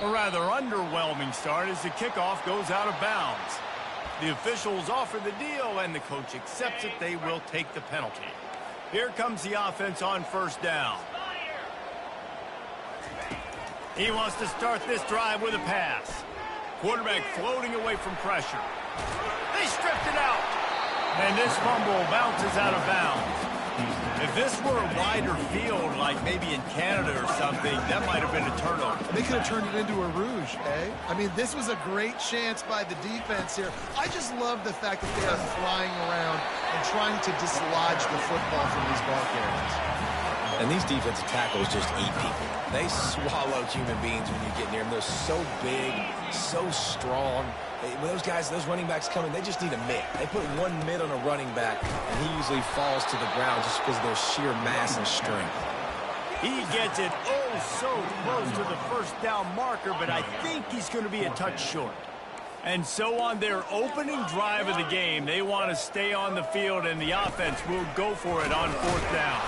A rather underwhelming start as the kickoff goes out of bounds. The officials offer the deal, and the coach accepts it. They will take the penalty. Here comes the offense on first down. He wants to start this drive with a pass. Quarterback floating away from pressure. They stripped it out. And this fumble bounces out of bounds. If this were a wider field, like maybe in Canada or something, that might have been a turnover. They could have turned it into a rouge, eh? I mean, this was a great chance by the defense here. I just love the fact that they are flying around and trying to dislodge the football from these ball carriers. And these defensive tackles just eat people. They swallow human beings when you get near them. They're so big, so strong. When those guys, those running backs come in, they just need a mitt. They put one mitt on a running back, and he usually falls to the ground just because of their sheer mass and strength. He gets it so close to the first down marker, but I think he's going to be a touch short. And so on their opening drive of the game, they want to stay on the field, and the offense will go for it on fourth down.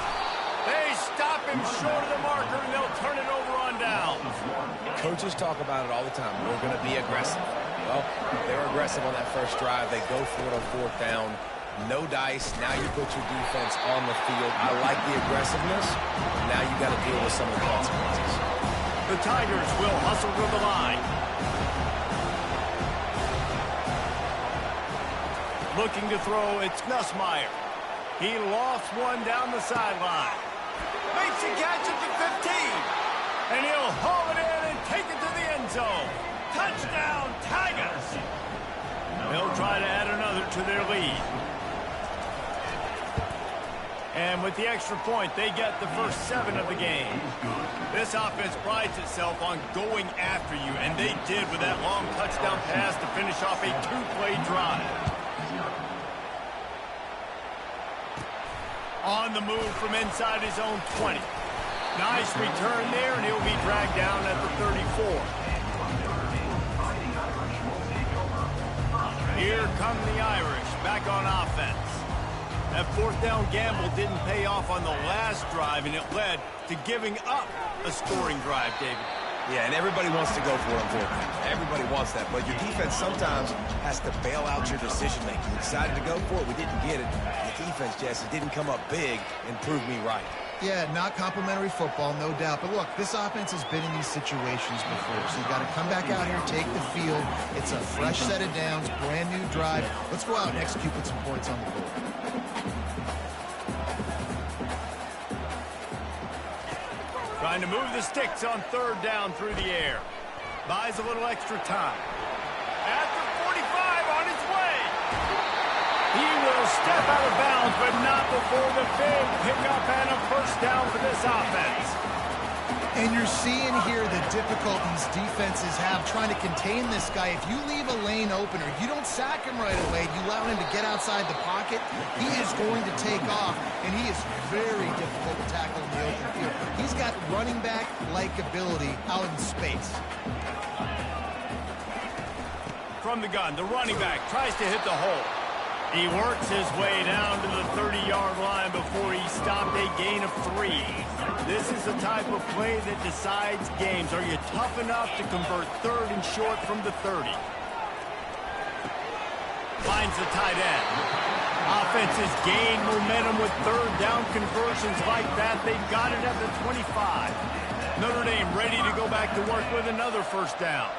They stop him short of the marker, and they'll turn it over on downs. Coaches talk about it all the time. We're going to be aggressive. Well, they were aggressive on that first drive. They go for it on fourth down. No dice. Now you put your defense on the field. I like the aggressiveness. Now you got to deal with some of the consequences. The Tigers will hustle to the line. Looking to throw, it's Nussmeier. He lost one down the sideline. Makes a catch at the 15. And he'll haul it in and take it to the end zone. Touchdown, Tigers! They'll try to add another to their lead. And with the extra point, they get the first 7 of the game. This offense prides itself on going after you, and they did with that long touchdown pass to finish off a 2-play drive. On the move from inside his own 20. Nice return there, and he'll be dragged down at the 34. Here come the Irish back on offense. That fourth down gamble didn't pay off on the last drive, and it led to giving up a scoring drive, David. Yeah, and everybody wants to go for it on fourth down. Everybody wants that, but your defense sometimes has to bail out your decision-making. We decided to go for it. We didn't get it. The defense, Jesse, didn't come up big and prove me right. Yeah, not complimentary football, no doubt. But look, this offense has been in these situations before. So you got to come back out here, take the field. It's a fresh set of downs, brand new drive. Let's go out and execute with some points on the board. Trying to move the sticks on third down through the air. Buys a little extra time. At the 45 on his way. He will step out of bounds, but not before the big pickup and a first down for this offense. And you're seeing here the difficulties defenses have trying to contain this guy. If you leave a lane open or you don't sack him right away, you allow him to get outside the pocket, he is going to take off, and he is very difficult to tackle in the open field. He's got running back-like ability out in space. From the gun, the running back tries to hit the hole. He works his way down to the 30-yard line before he stopped a gain of 3. This is the type of play that decides games. Are you tough enough to convert third and short from the 30? Finds the tight end. Offenses gain momentum with third down conversions like that. They've got it at the 25. Notre Dame ready to go back to work with another first down.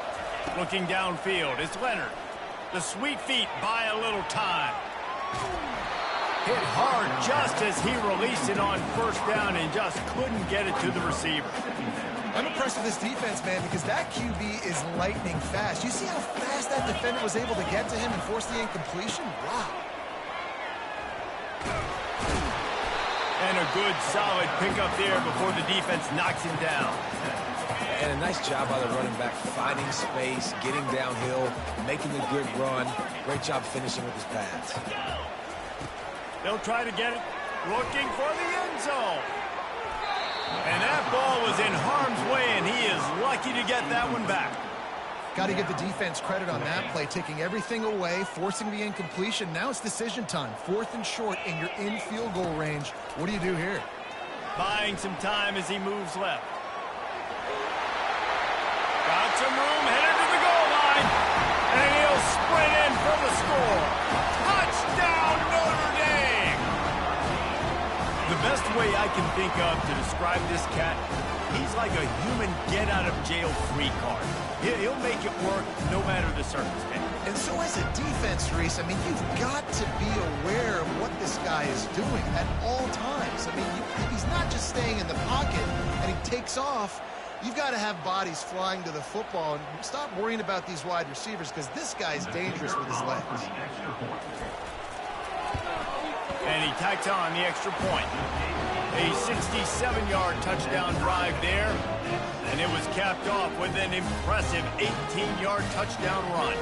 Looking downfield, it's Leonard. The sweet feet buy a little time. Hit hard just as he released it on first down and just couldn't get it to the receiver. I'm impressed with this defense, man, because that QB is lightning fast. You see how fast that defender was able to get to him and force the incompletion? Wow. And a good, solid pickup there before the defense knocks him down. And a nice job by the running back, finding space, getting downhill, making a good run. Great job finishing with his pads. They'll try to get it, looking for the end zone. And that ball was in harm's way, and he is lucky to get that one back. Got to give the defense credit on that play, taking everything away, forcing the incompletion. Now it's decision time. 4th and short, and you're in field goal range. What do you do here? Buying some time as he moves left. Got some best way I can think of to describe this cat, he's like a human get-out-of-jail-free card. He'll make it work no matter the circumstance. And so as a defense, Reese, I mean, you've got to be aware of what this guy is doing at all times. I mean, he's not just staying in the pocket and he takes off. You've got to have bodies flying to the football and stop worrying about these wide receivers because this guy's dangerous with his legs. And he tacks on the extra point. A 67-yard touchdown drive there, and it was capped off with an impressive 18-yard touchdown run.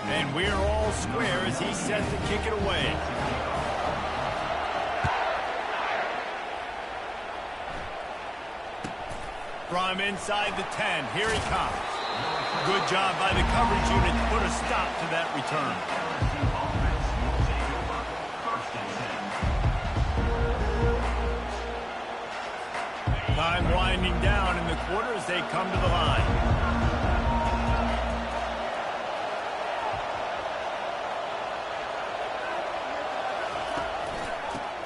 And we're all square as he's set to kick it away. From inside the 10, here he comes. Good job by the coverage unit to put a stop to that return. Time winding down in the quarter as they come to the line.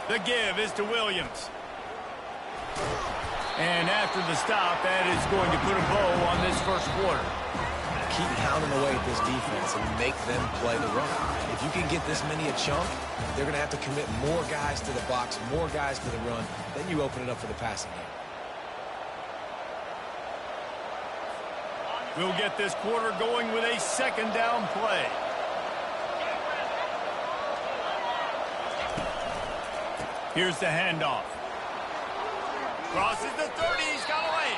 The give is to Williams. And after the stop, that is going to put a bow on this first quarter. Keep pounding away at this defense and make them play the run. If you can get this many a chunk, they're going to have to commit more guys to the box, more guys to the run. Then you open it up for the passing game. We'll get this quarter going with a second down play. Here's the handoff. Crosses the 30, he's got away.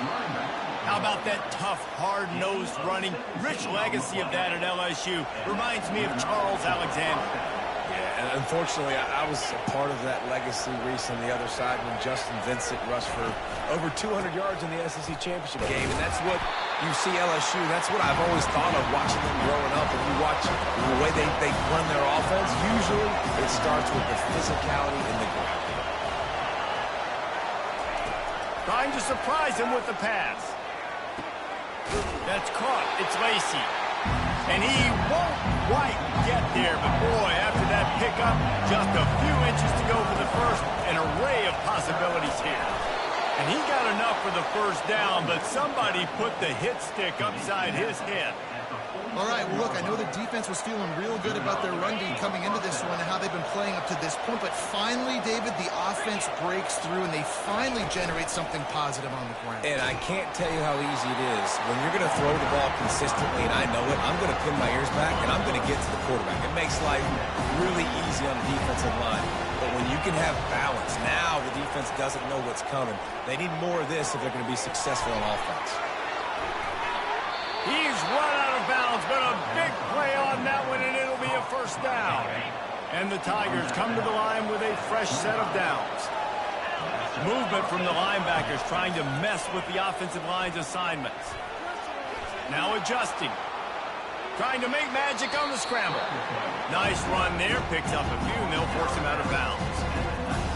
How about that tough, hard-nosed running? Rich legacy of that at LSU. Reminds me of Charles Alexander. Yeah, and unfortunately, I was a part of that legacy, Reese, on the other side when Justin Vincent rushed for over 200 yards in the SEC Championship game. And that's what you see LSU. That's what I've always thought of watching them growing up. And you watch the way they run their offense, usually it starts with the physicality in the ground. Trying to surprise him with the pass. That's caught. It's Lacy. And he won't quite get there. But, boy, after that pickup, just a few inches to go for the first. An array of possibilities here. And he got enough for the first down, but somebody put the hit stick upside his head. All right, well, look, I know the defense was feeling real good about their run D coming into this one and how they've been playing up to this point, but finally, David, the offense breaks through and they finally generate something positive on the ground. And I can't tell you how easy it is. When you're going to throw the ball consistently, and I know it, I'm going to pin my ears back and I'm going to get to the quarterback. It makes life really easy on the defensive line. But when you can have balance, now the defense doesn't know what's coming. They need more of this if they're going to be successful on offense. He's run out of bounds, but a big play on that one, and it'll be a first down. And the Tigers come to the line with a fresh set of downs. Movement from the linebackers trying to mess with the offensive line's assignments. Now adjusting. Trying to make magic on the scramble. Nice run there. Picks up a few, and they'll force him out of bounds.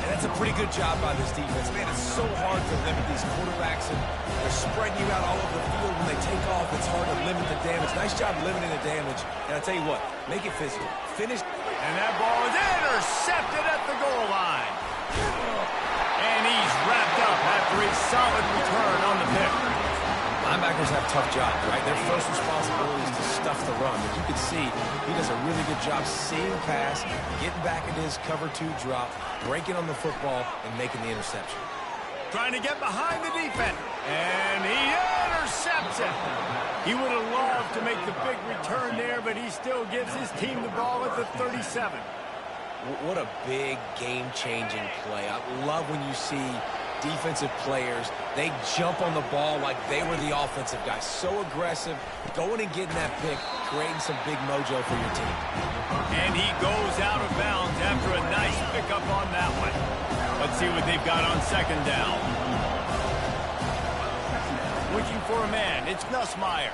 And that's a pretty good job by this defense. Man, it's so hard to limit these quarterbacks, and they're spreading you out all over the field. When they take off, it's hard to limit the damage. Nice job limiting the damage. And I'll tell you what, make it physical. Finish. And that ball is intercepted at the goal line. And he's wrapped up after a solid return on the pick. Linebackers have tough jobs, right? Their first responsibility is to stuff the run. As you can see, he does a really good job seeing pass, getting back into his cover two drop, breaking on the football, and making the interception. Trying to get behind the defense. And he intercepts it. He would have loved to make the big return there, but he still gives his team the ball at the 37. What a big game-changing play. I love when you see defensive players, they jump on the ball like they were the offensive guys. So aggressive, going and getting that pick, creating some big mojo for your team. And he goes out of bounds after a nice pickup on that one. Let's see what they've got on second down. Looking for a man, it's Nussmeier.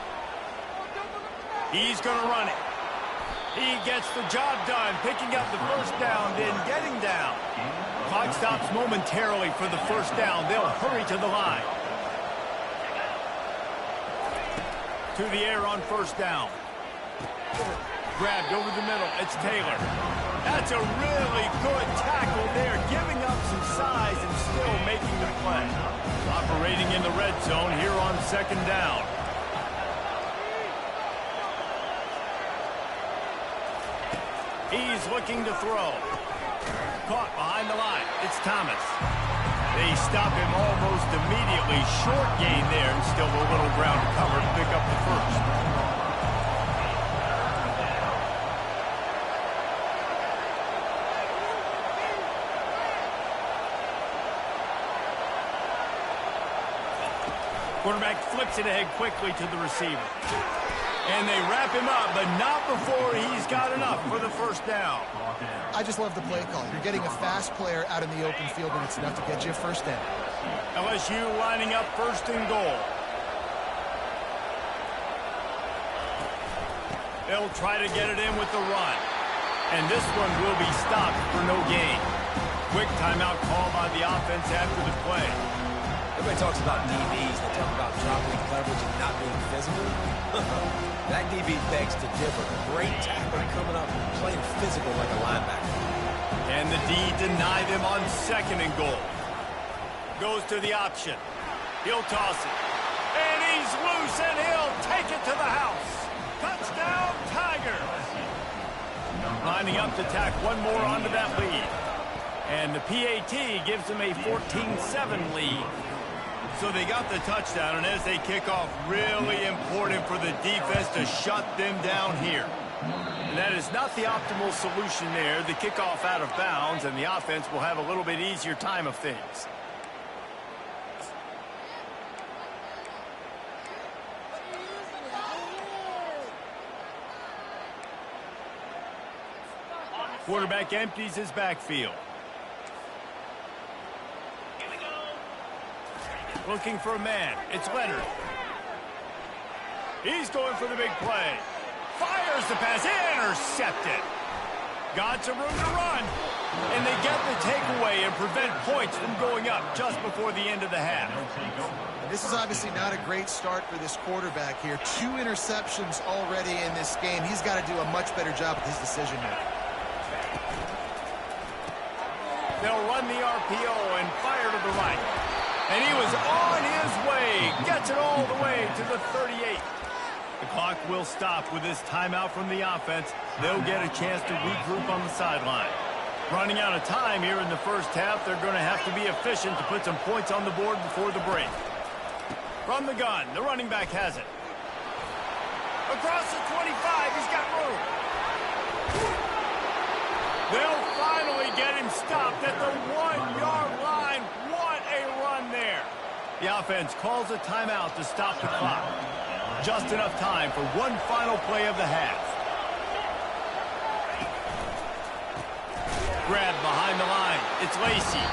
He's going to run it. He gets the job done, picking up the first down, then getting down. Clock stops momentarily for the first down. They'll hurry to the line. to the air on first down. Grabbed over the middle. It's Taylor. That's a really good tackle there, giving up some size and still making the play. Operating in the red zone here on second down. He's looking to throw. Caught behind the line. It's Thomas. They stop him almost immediately. Short gain there, and still a little ground to cover to pick up the first. Quarterback flips it ahead quickly to the receiver. And they wrap him up, but not before he's got enough for the first down. I just love the play call. You're getting a fast player out in the open field, and it's enough to get you a first down. LSU lining up first and goal. They'll try to get it in with the run. And this one will be stopped for no gain. Quick timeout call by the offense after the play. Everybody talks about DBs. They talk about dropping coverage and not being physical. That DB begs to differ. Great tackle coming up, playing physical like a linebacker. And the D deny them on second and goal. Goes to the option. He'll toss it. And he's loose, and he'll take it to the house. Touchdown, Tigers. Lining up to tack one more onto that lead. And the PAT gives them a 14-7 lead. So they got the touchdown, and as they kick off, really important for the defense to shut them down here. And that is not the optimal solution there. The kickoff out of bounds, and the offense will have a little bit easier time of things. Quarterback empties his backfield. Looking for a man. It's Leonard. He's going for the big play. Fires the pass. Intercepted. Got some room to run. And they get the takeaway and prevent points from going up just before the end of the half. This is obviously not a great start for this quarterback here. 2 interceptions already in this game. He's got to do a much better job with his decision making. They'll run the RPO and fire to the right. And he was on his way. Gets it all the way to the 38. The clock will stop with this timeout from the offense. They'll get a chance to regroup on the sideline. Running out of time here in the first half. They're going to have to be efficient to put some points on the board before the break. From the gun, the running back has it. Across the 25, he's got room. They'll finally get him stopped at the 1-yard line. What a run there. The offense calls a timeout to stop the clock. Just enough time for one final play of the half. Grabbed behind the line. It's Lacy.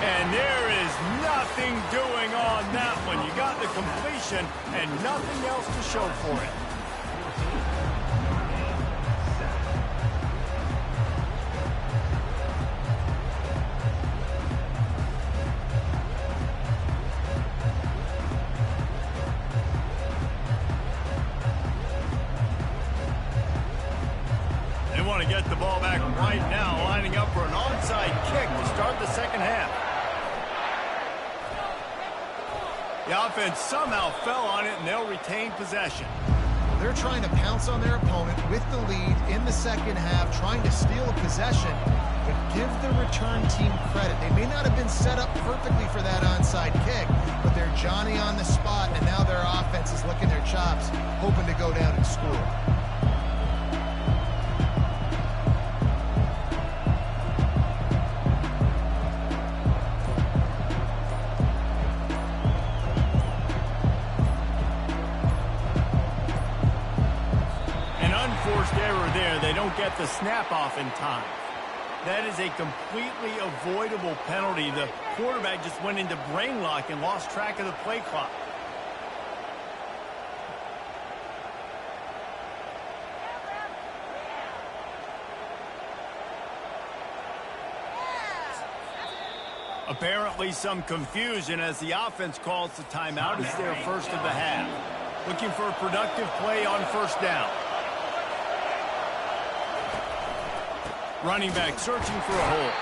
And there is nothing doing on that one. You got the completion and nothing else to show for it. They want to get the ball back right now, lining up for an onside kick to start the second half. The offense somehow fell on it, and they'll retain possession. They're trying to pounce on their opponent with the lead in the second half, trying to steal a possession, but give the return team credit. They may not have been set up perfectly for that onside kick, but they're Johnny on the spot, and now their offense is licking their chops, hoping to go down and score. Error there. They don't get the snap off in time. That is a completely avoidable penalty. The quarterback just went into brain lock and lost track of the play clock. Apparently some confusion as the offense calls the timeout. It's their first of the half. Looking for a productive play on first down. Running back searching for a hole.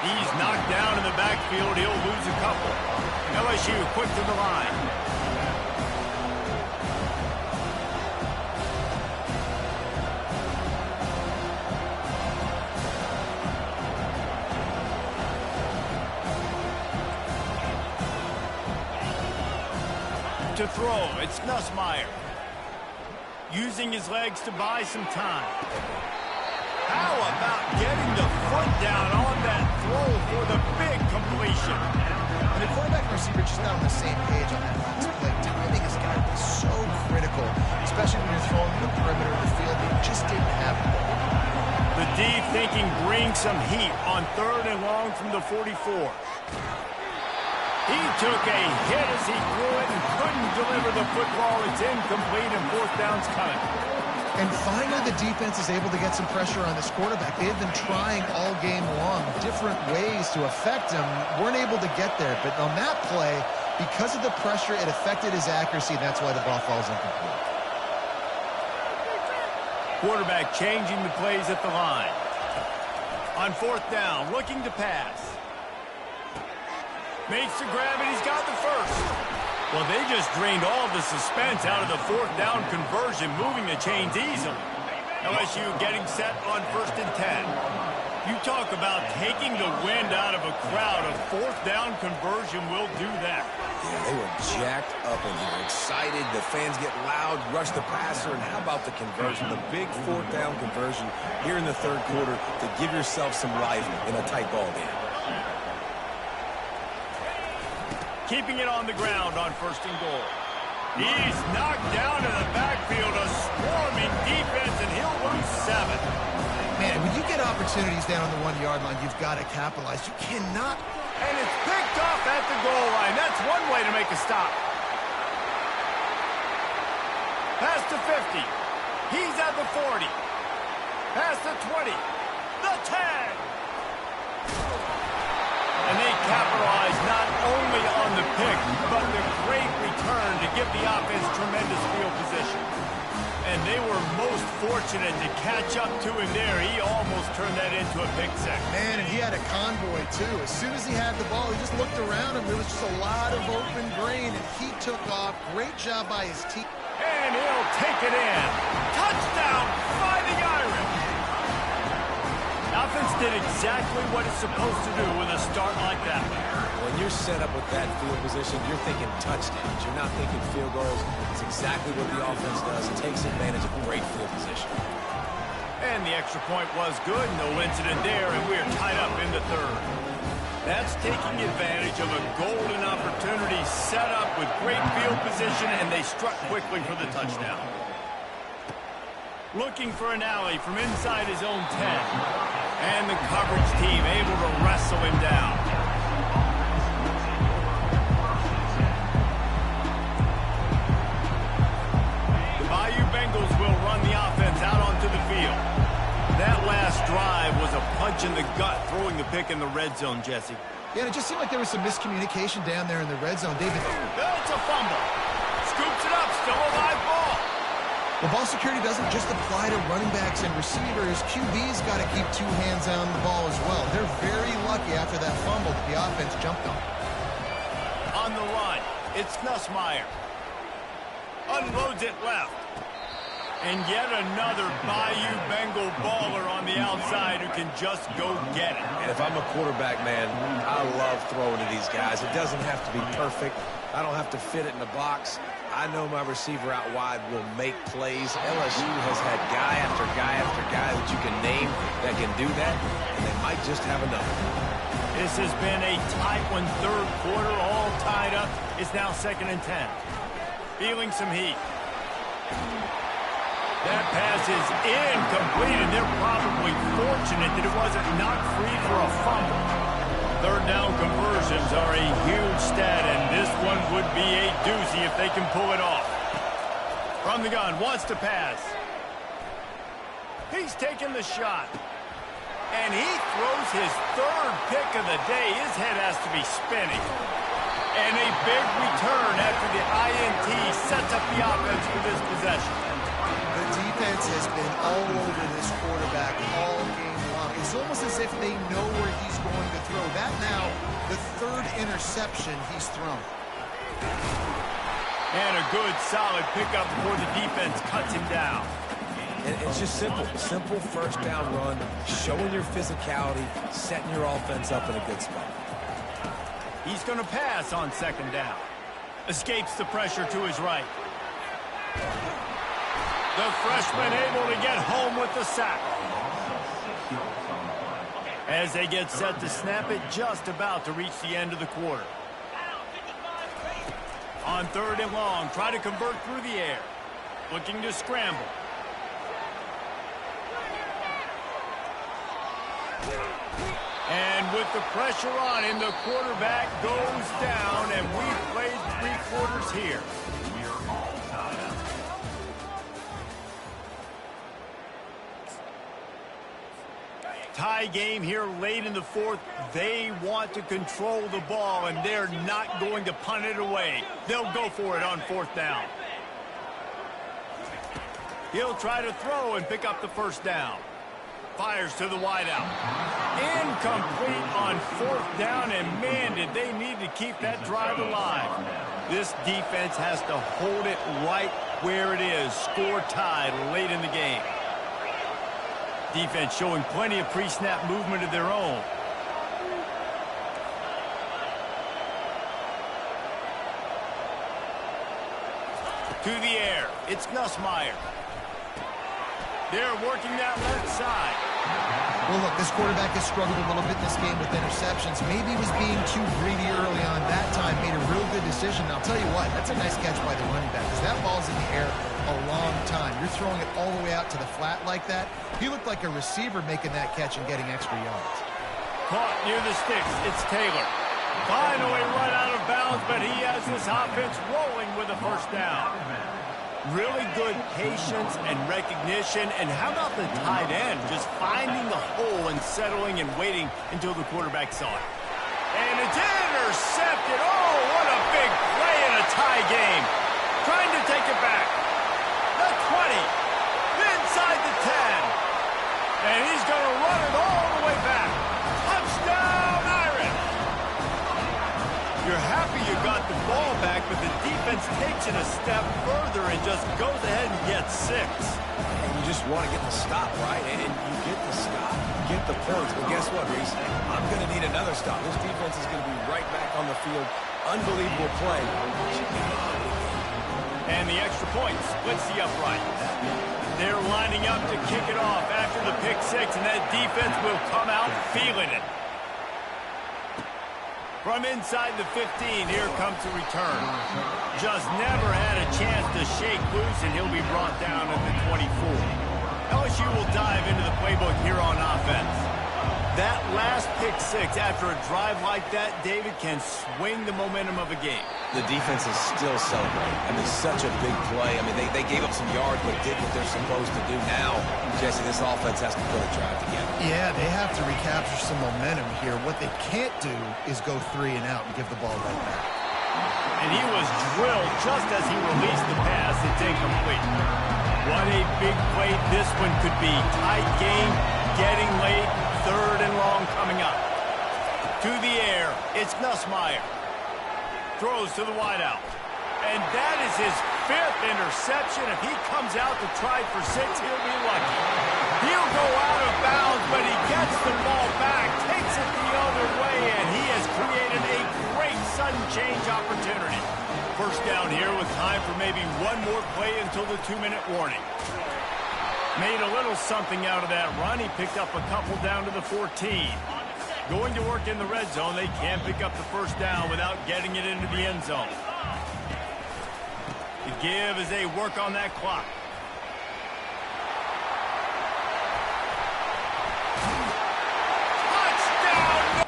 He's knocked down in the backfield. He'll lose a couple. LSU quick to the line. To throw, it's Nussmeier. Using his legs to buy some time. How about getting the foot down on that throw for the big completion? And the quarterback and receiver just not on the same page on that last play. Timing has got to be so critical, especially when you're throwing to the perimeter of the field. They just didn't have it. The D thinking bring some heat on 3rd and long from the 44. He took a hit as he threw it and couldn't deliver the football. It's incomplete and 4th down's coming. And finally, the defense is able to get some pressure on this quarterback. They've been trying all game long different ways to affect him. Weren't able to get there. But on that play, because of the pressure, it affected his accuracy, and that's why the ball falls incomplete. Quarterback changing the plays at the line. On 4th down, looking to pass. Makes the grab, and he's got the first. Well, they just drained all the suspense out of the 4th down conversion, moving the chains easily. LSU getting set on 1st and 10. You talk about taking the wind out of a crowd. A 4th down conversion will do that. Yeah, they were jacked up in here, excited. The fans get loud, rush the passer, and how about the conversion? The big 4th down conversion here in the 3rd quarter to give yourself some life in a tight ball game. Keeping it on the ground on 1st and goal. He's knocked down in the backfield, a swarming defense, and he'll lose 7. Man, when you get opportunities down on the 1-yard line, you've got to capitalize. You cannot. And it's picked off at the goal line. That's one way to make a stop. Pass to 50. He's at the 40. Pass to 20. The 10. And they capitalize not only on the pick, but the great return to give the offense tremendous field position. And they were most fortunate to catch up to him there. He almost turned that into a pick six. Man, and he had a convoy, too. As soon as he had the ball, he just looked around him. There was just a lot of open grain, and he took off. Great job by his team. And he'll take it in. Touchdown, Fighting Irish. Offense did exactly what it's supposed to do with a start like that. When you're set up with that field position, you're thinking touchdowns. You're not thinking field goals. It's exactly what the offense does. It takes advantage of great field position. And the extra point was good. No incident there, and we're tied up in the 3rd. That's taking advantage of a golden opportunity set up with great field position, and they struck quickly for the touchdown. Looking for an alley from inside his own 10. And the coverage team able to wrestle him down. The Bayou Bengals will run the offense out onto the field. That last drive was a punch in the gut, throwing the pick in the red zone, Jesse. Yeah, it just seemed like there was some miscommunication down there in the red zone. David. It's a fumble. Scoops it up, still a live ball. Well, ball security doesn't just apply to running backs and receivers. QB's got to keep 2 hands on the ball as well. They're very lucky after that fumble that the offense jumped on. On the run, it's Nussmeier. Unloads it left. And yet another Bayou Bengal baller on the outside who can just go get it. And if I'm a quarterback, man, I love throwing to these guys. It doesn't have to be perfect. I don't have to fit it in the box. I know my receiver out wide will make plays. LSU has had guy after guy after guy that you can name that can do that, and they might just have enough. This has been a tight one, 3rd quarter, all tied up. It's now 2nd and 10. Feeling some heat. That pass is incomplete, and they're probably fortunate that it wasn't knocked free for a fumble. 3rd down conversions are a huge stat, and this one would be a doozy if they can pull it off. From the gun, wants to pass. He's taking the shot. And he throws his 3rd pick of the day. His head has to be spinning. And a big return after the INT sets up the offense for this possession. The defense has been all over this quarterback all game long. It's almost as if they know where he's going to throw. That now, the third interception he's thrown. And a good, solid pickup before the defense cuts him down. And it's just simple. Simple first down run, showing your physicality, setting your offense up in a good spot. He's going to pass on second down. Escapes the pressure to his right. The freshman able to get home with the sack. As they get set to snap it, just about to reach the end of the quarter. On third and long, try to convert through the air. Looking to scramble. And with the pressure on him, the quarterback goes down, and we've played 3 quarters here. Tie game here late in the fourth. They want to control the ball, and they're not going to punt it away. They'll go for it on fourth down. He'll try to throw and pick up the first down. Fires to the wideout. Incomplete on fourth down, and man, did they need to keep that drive alive. This defense has to hold it right where it is. Score tied late in the game. Defense showing plenty of pre-snap movement of their own. To the air. It's Nussmeier. They're working that left side. Well, look, this quarterback has struggled a little bit in this game with interceptions. Maybe he was being too greedy early on. That time made a real good decision. Now, I'll tell you what, that's a nice catch by the running back, because that ball's in the air a long time. You're throwing it all the way out to the flat like that. He looked like a receiver making that catch and getting extra yards. Caught near the sticks. It's Taylor. Finally run out of bounds, but he has this offense rolling with a first down. Really good patience and recognition. And how about the tight end just finding the hole and settling and waiting until the quarterback saw it. And it's intercepted. Oh, what a big play in a tie game. Trying to take it back. The 20. Inside the 10. And he's going to run it all the way back. Touchdown, Irish. You're happy you got the ball back, but the defense takes it a step further and just goes ahead and gets 6. And you just want to get the stop, right? And you get the stop, you get the points. But guess what, Reese? I'm going to need another stop. This defense is going to be right back on the field. Unbelievable play. And the extra point splits the upright. They're lining up to kick it off after the pick 6, and that defense will come out feeling it. From inside the 15, here comes the return. Just never had a chance to shake loose, and he'll be brought down at the 24. LSU will dive into the playbook here on offense. That last pick 6 after a drive like that, David, can swing the momentum of a game. The defense is still celebrating. I mean, such a big play. I mean, they gave up some yards, but did what they're supposed to do. Now, Jesse, this offense has to put a drive together. Yeah, they have to recapture some momentum here. What they can't do is go 3 and out and give the ball right back. And he was drilled just as he released the pass. It's incomplete. What a big play this one could be. Tight game, getting late, third and long coming up. To the air, it's Nussmeier. Throws to the wideout. And that is his 5th interception. If he comes out to try for 6, he'll be lucky. He'll go out of bounds, but he gets the ball back, takes it the other way, and he has created a great sudden change opportunity. First down here with time for maybe one more play until the 2-minute warning. Made a little something out of that run. He picked up a couple down to the 14. Going to work in the red zone, they can't pick up the first down without getting it into the end zone. The give as they work on that clock. Touchdown!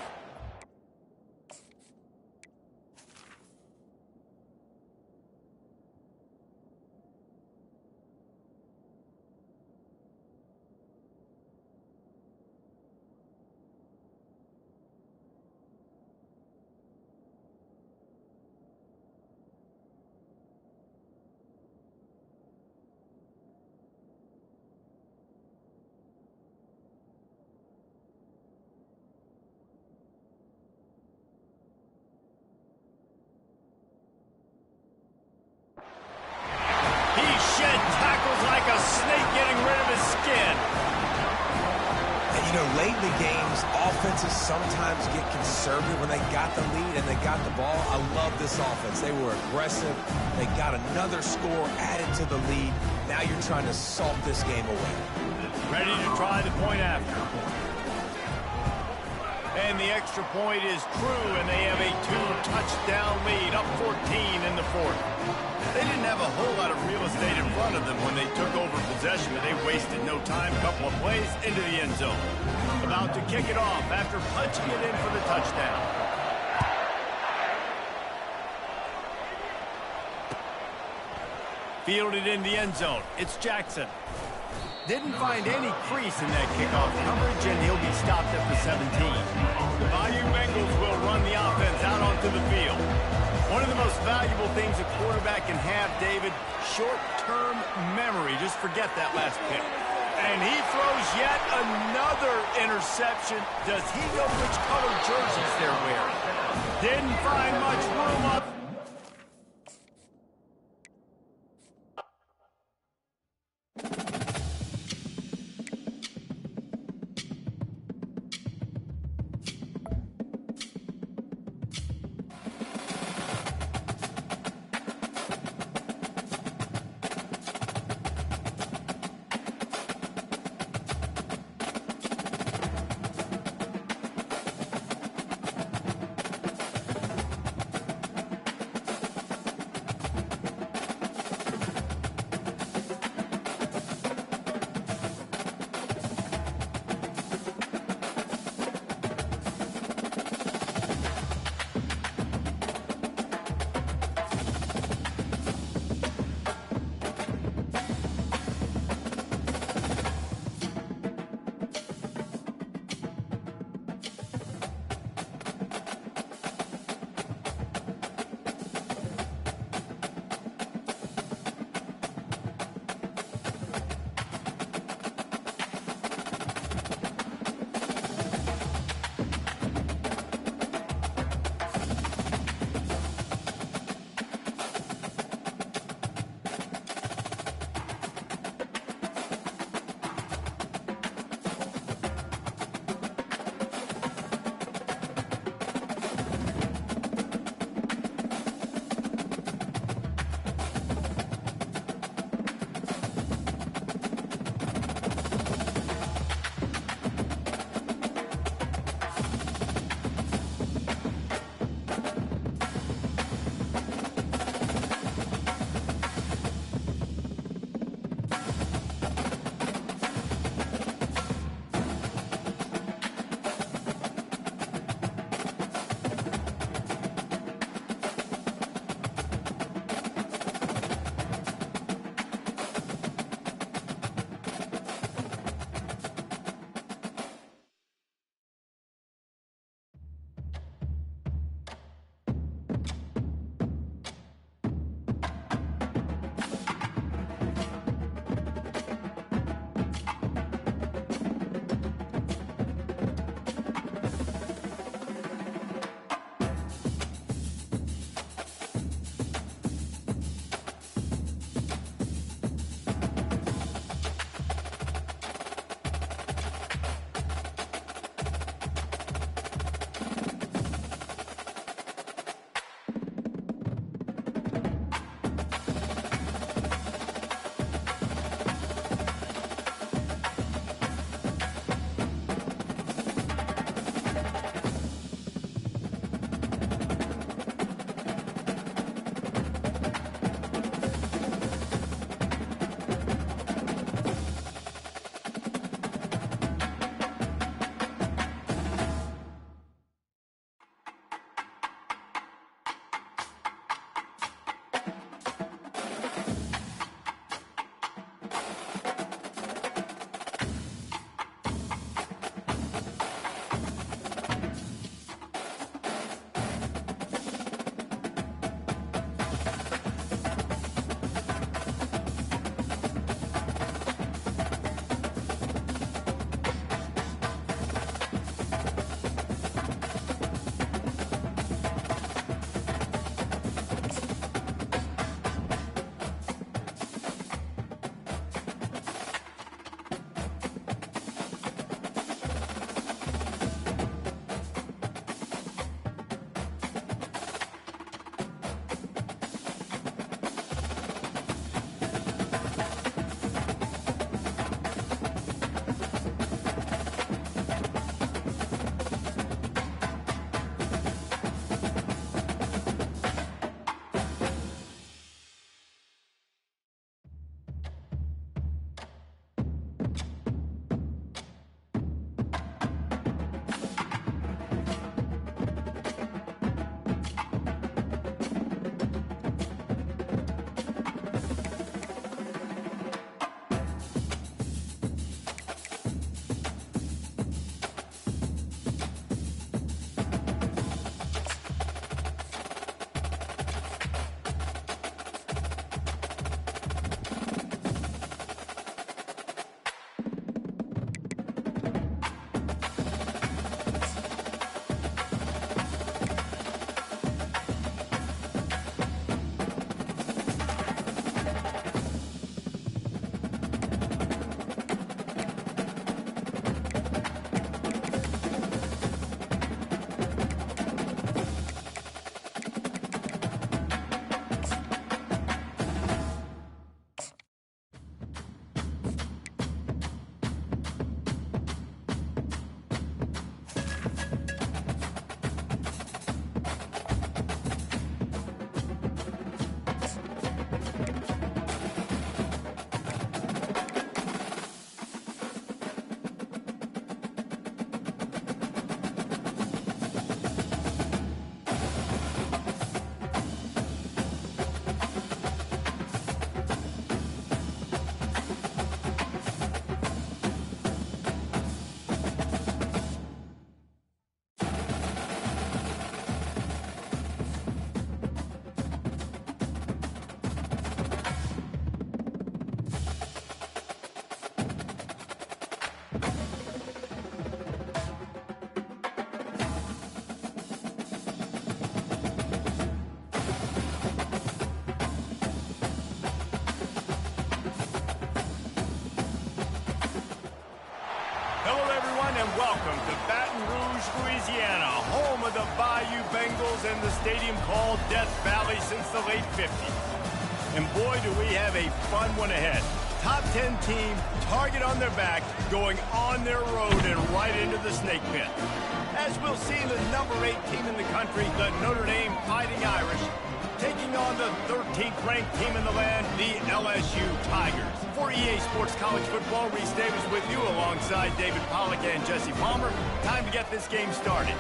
You know, late in the games, offenses sometimes get conservative when they got the lead and they got the ball. I love this offense. They were aggressive. They got another score added to the lead. Now you're trying to salt this game away. Ready to try the point after. And the extra point is true, and they have a 2-touchdown lead, up 14 in the fourth. They didn't have a whole lot of real estate in front of them when they took over possession, but they wasted no time. Couple of plays into the end zone. About to kick it off after punching it in for the touchdown. Fielded in the end zone. It's Jackson. Didn't find any crease in that kickoff coverage, and he'll be stopped at the 17. The Bayou Bengals will run the offense out onto the field. One of the most valuable things a quarterback can have, David, short-term memory. Just forget that last pick. And he throws yet another interception. Does he know which color jerseys they're wearing? Didn't find much room up. Hello, everyone, and welcome to Baton Rouge, Louisiana, home of the Bayou Bengals and the stadium called Death Valley since the late 50s. And boy, do we have a fun one ahead. Top 10 team, target on their back, going on their road and right into the snake pit. As we'll see, the number 8 team in the country, the Notre Dame Fighting Irish, taking on the 13th ranked team in the land, the LSU Tigers. For EA Sports College Football, Reese Davis with you alongside David Pollack and Jesse Palmer. Time to get this game started.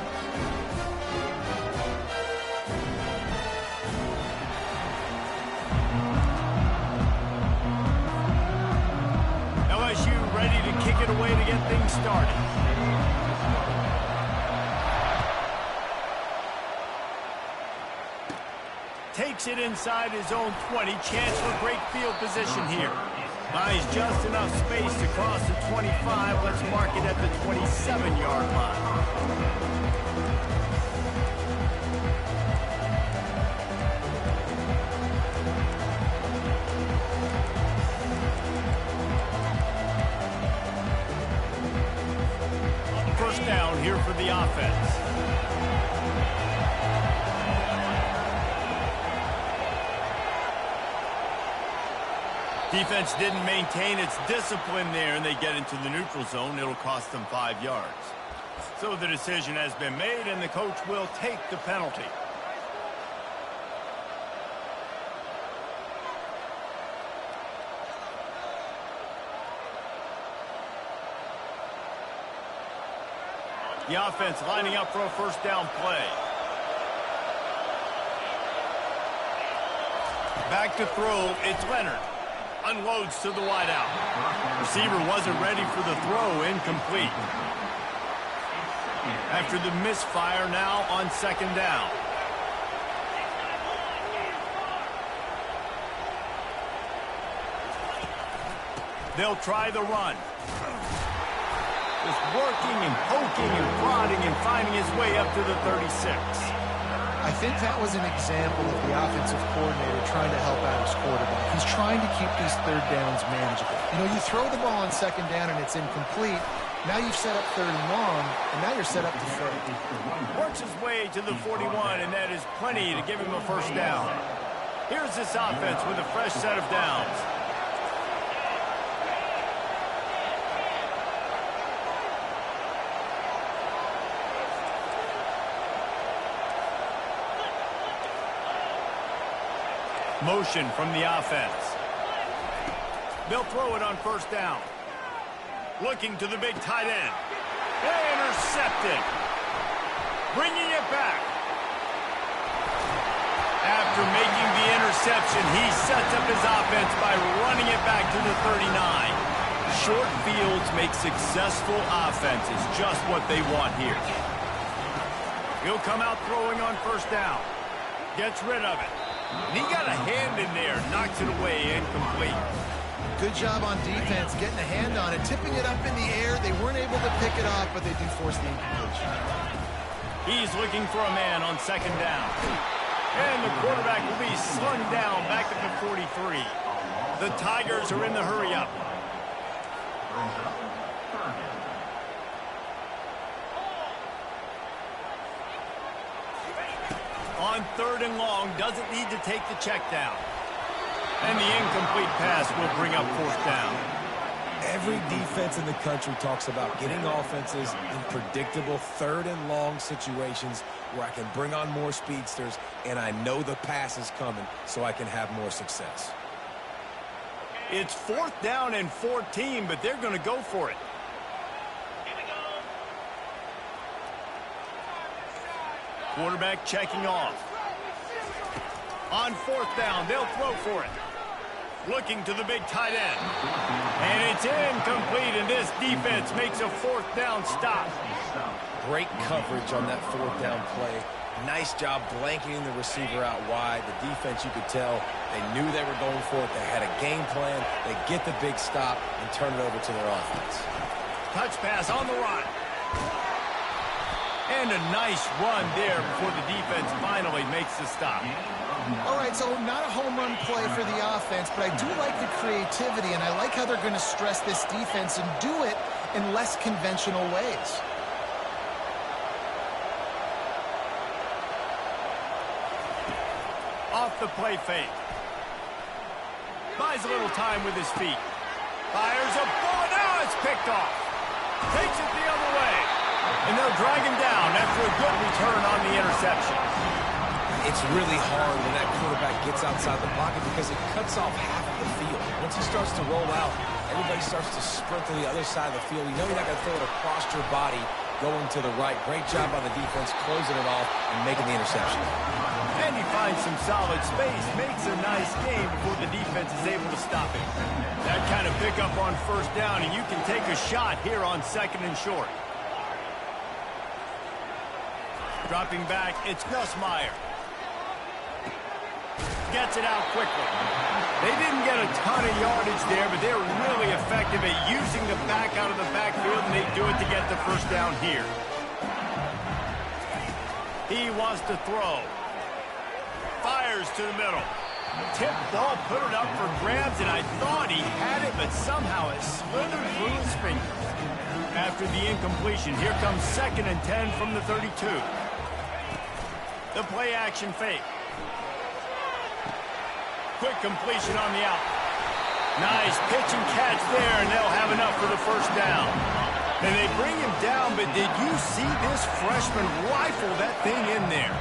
LSU ready to kick it away to get things started. Takes it inside his own 20. Chance for great field position here. Buys just enough space to cross the 25. Let's mark it at the 27-yard line. First down here for the offense. Defense didn't maintain its discipline there, and they get into the neutral zone. It'll cost them 5 yards. So the decision has been made, and the coach will take the penalty. The offense lining up for a first down play. Back to throw, it's Leonard. Unloads to the wideout. Receiver wasn't ready for the throw, incomplete. After the misfire, now on second down. They'll try the run. Just working and poking and prodding and finding his way up to the 36. I think that was an example of the offensive coordinator trying to help out his quarterback. He's trying to keep these third downs manageable. You know, you throw the ball on second down and it's incomplete. Now you've set up third and long, and now you're set up to third. Works his way to the 41, and that is plenty to give him a first down. Here's this offense with a fresh set of downs. Motion from the offense. They'll throw it on first down. Looking to the big tight end. Intercepted. Bringing it back. After making the interception, he sets up his offense by running it back to the 39. Short fields make successful offenses just what they want here. He'll come out throwing on first down. Gets rid of it. And he got a hand in there, knocks it away, incomplete. Good job on defense, getting a hand on it, tipping it up in the air. They weren't able to pick it off, but they do force the incompletion. He's looking for a man on second down. And the quarterback will be slung down back at the 43. The Tigers are in the hurry-up. On third and long, doesn't need to take the check down. And the incomplete pass will bring up fourth down. Every defense in the country talks about getting offenses in predictable third and long situations where I can bring on more speedsters and I know the pass is coming so I can have more success. It's fourth down and 14, but they're going to go for it. Quarterback checking off. On fourth down, they'll throw for it. Looking to the big tight end. And it's incomplete, and this defense makes a fourth down stop. Great coverage on that fourth down play. Nice job blanketing the receiver out wide. The defense, you could tell, they knew they were going for it. They had a game plan. They get the big stop and turn it over to their offense. Touch pass on the run. And a nice run there before the defense finally makes the stop. All right, so not a home run play for the offense, but I do like the creativity, and I like how they're going to stress this defense and do it in less conventional ways. Off the play fake. Buys a little time with his feet. Fires a ball. Now it's picked off. Takes it the other way. And they'll drag him down after a good return on the interception. It's really hard when that quarterback gets outside the pocket because it cuts off half of the field. Once he starts to roll out, everybody starts to sprint to the other side of the field. You know you're not going to throw it across your body going to the right. Great job by the defense closing it off and making the interception. And he finds some solid space, makes a nice game before the defense is able to stop him. That kind of pickup on first down, and you can take a shot here on 2nd and short. Dropping back, it's Nussmeier. Gets it out quickly. They didn't get a ton of yardage there, but they're really effective at using the back out of the backfield, and they do it to get the first down here. He wants to throw. Fires to the middle. Tip ball, put it up for grabs, and I thought he had it, but somehow it slithered through his fingers. After the incompletion, here comes 2nd and 10 from the 32. The play action fake. Quick completion on the out. Nice pitch and catch there, and they'll have enough for the first down. And they bring him down, but did you see this freshman rifle that thing in there?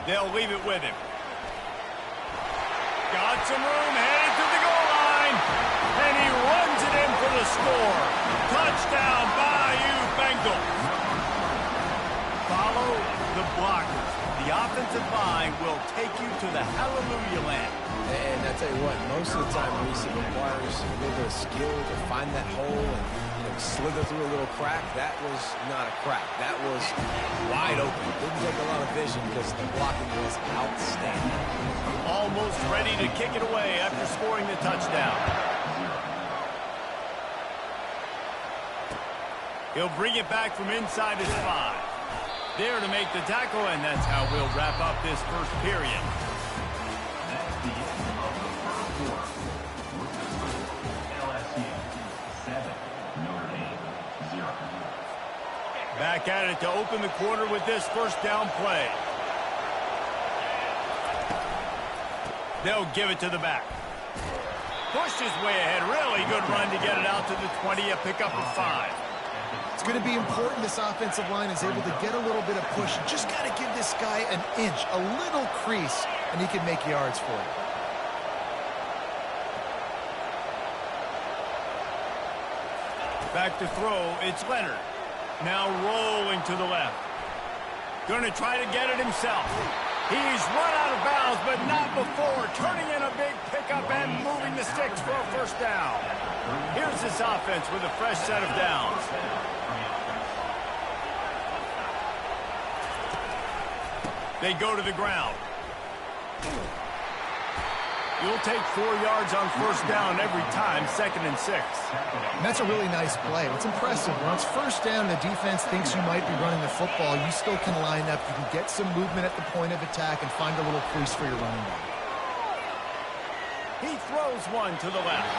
They'll leave it with him. Got some room, headed to the goal line. And he runs it in for the score. Touchdown, Bayou Bengals. Follow the blockers. The offensive line will take you to the hallelujah land. And I tell you what, most of the time, Reese, it requires a little bit of skill to find that hole and slither through a little crack. That was not a crack. That was wide open. Didn't take a lot of vision because the blocking was outstanding. Almost ready to kick it away after scoring the touchdown. He'll bring it back from inside his 5. There to make the tackle, and that's how we'll wrap up this first period. Back at it to open the quarter with this first down play. They'll give it to the back. Pushed his way ahead. Really good run to get it out to the 20, a pickup of 5. It's going to be important this offensive line is able to get a little bit of push. Just got to give this guy an inch, a little crease, and he can make yards for you. Back to throw, it's Leonard. Now rolling to the left. Going to try to get it himself. He's run out of bounds, but not before. Turning in a big pickup and moving the sticks for a first down. Here's this offense with a fresh set of downs. They go to the ground. You'll take 4 yards on first down every time, 2nd and 6. And that's a really nice play. It's impressive. When it's first down, the defense thinks you might be running the football. You still can line up. You can get some movement at the point of attack and find a little crease for your running back. He throws one to the left.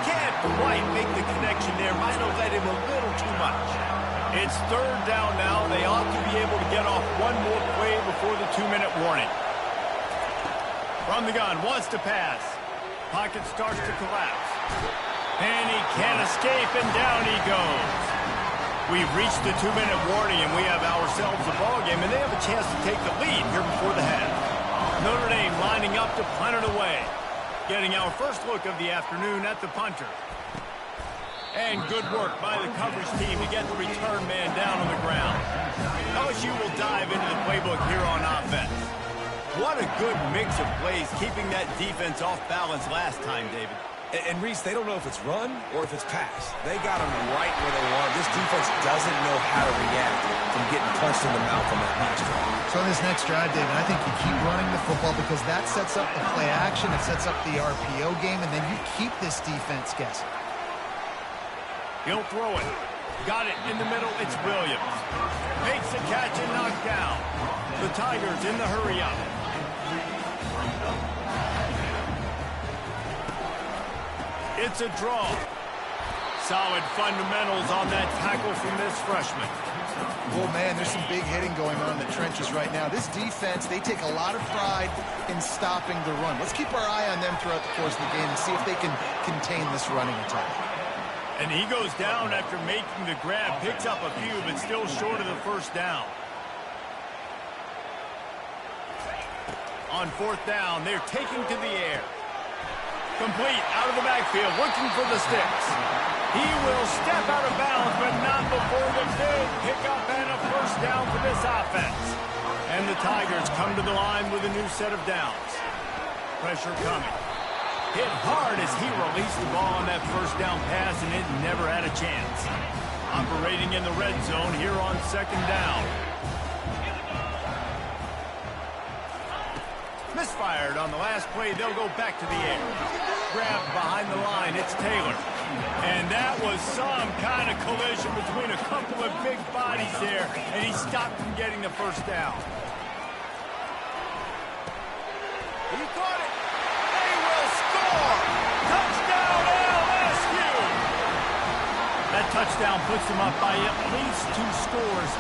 Can't quite make the connection there. Might have led him a little too much. It's 3rd down now. They ought to be able to get off one more play before the 2-minute warning. From the gun, wants to pass. Pocket starts to collapse. And he can't escape, and down he goes. We've reached the 2-minute warning, and we have ourselves a ball game, and they have a chance to take the lead here before the half. Notre Dame lining up to punt it away. Getting our first look of the afternoon at the punter. And good work by the coverage team to get the return man down on the ground. LSU will dive into the playbook here on offense. What a good mix of plays, keeping that defense off balance last time, David. And Reese, they don't know if it's run or if it's pass. They got them right where they want. This defense doesn't know how to react from getting punched in the mouth on that pass drive. So in this next drive, David, I think you keep running the football because that sets up the play action, it sets up the RPO game, and then you keep this defense guessing. He'll throw it. Got it in the middle. It's Williams. Makes the catch and knocked down. The Tigers in the hurry up. It's a draw. Solid fundamentals on that tackle from this freshman. Well, man, there's some big hitting going on in the trenches right now. This defense, they take a lot of pride in stopping the run. Let's keep our eye on them throughout the course of the game and see if they can contain this running attack. And he goes down after making the grab. Picks up a few, but still short of the first down. On fourth down, they're taking to the air. Complete out of the backfield, looking for the sticks. He will step out of bounds, but not before the big pickup and a first down for this offense. And the Tigers come to the line with a new set of downs. Pressure coming. Hit hard as he released the ball on that first down pass, and it never had a chance. Operating in the red zone here on second down. Misfired on the last play. They'll go back to the air. Grabbed behind the line. It's Taylor. And that was some kind of collision between a couple of big bodies there, and he stopped from getting the first down. He caught it. They will score. Touchdown, LSU. That touchdown puts them up by at least 2 scores.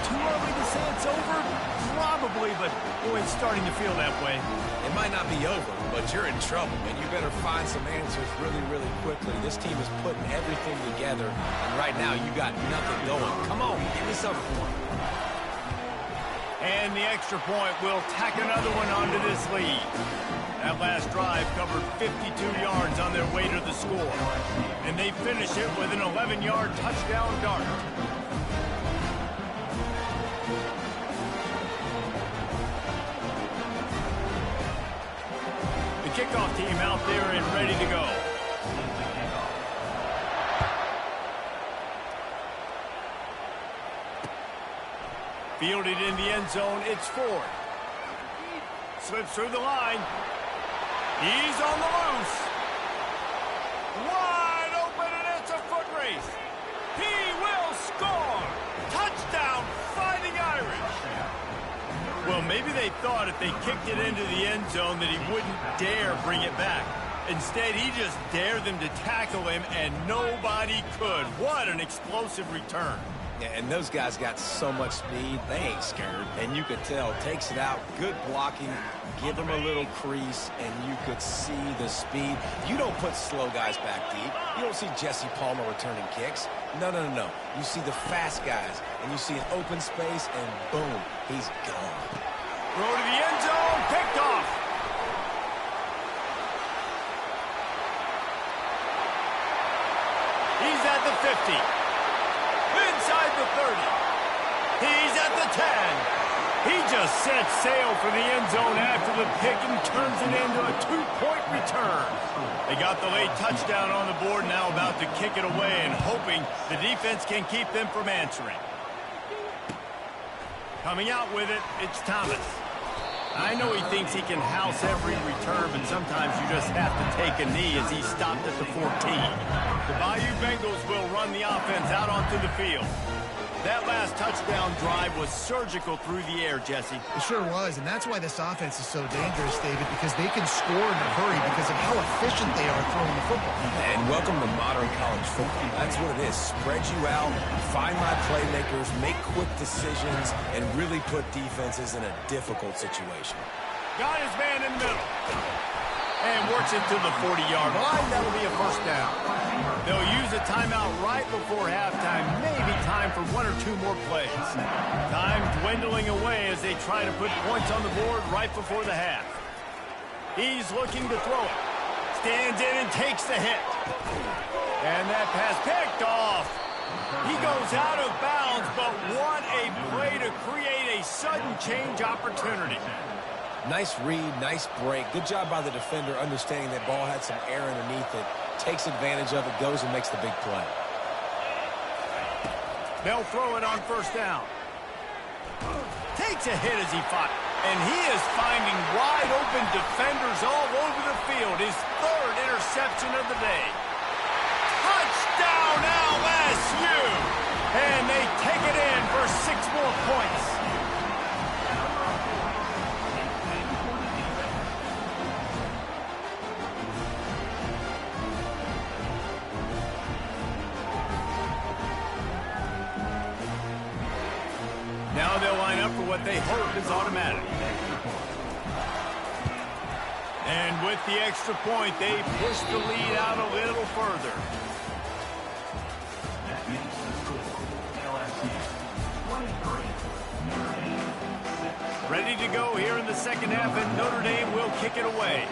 Too early to say it's over? Probably, but boy, it's starting to feel that way. It might not be over, but you're in trouble, and you better find some answers really, really quickly. This team is putting everything together, and right now you got nothing going. Come on, give me something. And the extra point will tack another one onto this lead. That last drive covered 52 yards on their way to the score. And they finish it with an 11-yard touchdown dart. The kickoff team out there and ready to go. Fielded in the end zone, it's Ford. Slips through the line. He's on the loose. Wide open, and it's a foot race. He will score. Touchdown, Fighting Irish. Well, maybe they thought if they kicked it into the end zone that he wouldn't dare bring it back. Instead, he just dared them to tackle him, and nobody could. What an explosive return. Yeah, and those guys got so much speed, they ain't scared. And you could tell, takes it out, good blocking, give them a little crease, and you could see the speed. You don't put slow guys back deep. You don't see Jesse Palmer returning kicks. No, no, no, no. You see the fast guys, and you see an open space, and boom, he's gone. Throw to the end zone, picked off. He's at the 50. Inside the 30. He's at the 10. He just sets sail for the end zone after the pick and turns it into a 2-point return. They got the late touchdown on the board, now about to kick it away and hoping the defense can keep them from answering. Coming out with it, it's Thomas. I know he thinks he can house every return, but sometimes you just have to take a knee as he stopped at the 14. The Bayou Bengals will run the offense out onto the field. That last touchdown drive was surgical through the air, Jesse. It sure was, and that's why this offense is so dangerous, David, because they can score in a hurry because of how efficient they are throwing the football. And welcome to modern college football. That's what it is. Spread you out, find my playmakers, make quick decisions, and really put defenses in a difficult situation. Got his man in the middle. And works it to the 40-yard line. That'll be a first down. They'll use a timeout right before halftime. Maybe time for 1 or 2 more plays. Time dwindling away as they try to put points on the board right before the half. He's looking to throw it. Stands in and takes the hit. And that pass picked off. He goes out of bounds, but what a play to create a sudden change opportunity. Nice read, nice break. Good job by the defender understanding that ball had some air underneath it. Takes advantage of it, goes and makes the big play. They'll throw it on first down. Takes a hit as he fought. And he is finding wide open defenders all over the field. His 3rd interception of the day. Touchdown LSU! And they take it in for 6 more points. up for what they hope is automatic. And with the extra point, they push the lead out a little further. Ready to go here in the second half, and Notre Dame will kick it away.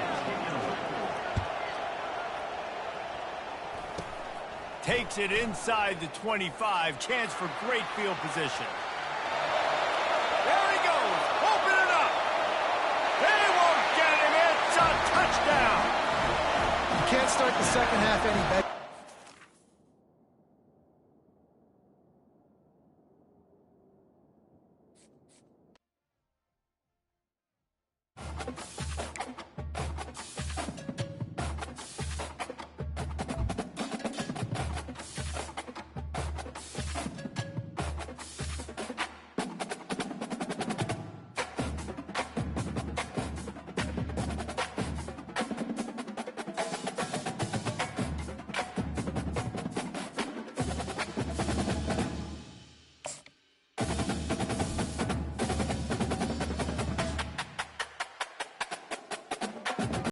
Takes it inside the 25. Chance for great field position. There he goes. Open it up. They won't get him. It's a touchdown. You can't start the second half any better.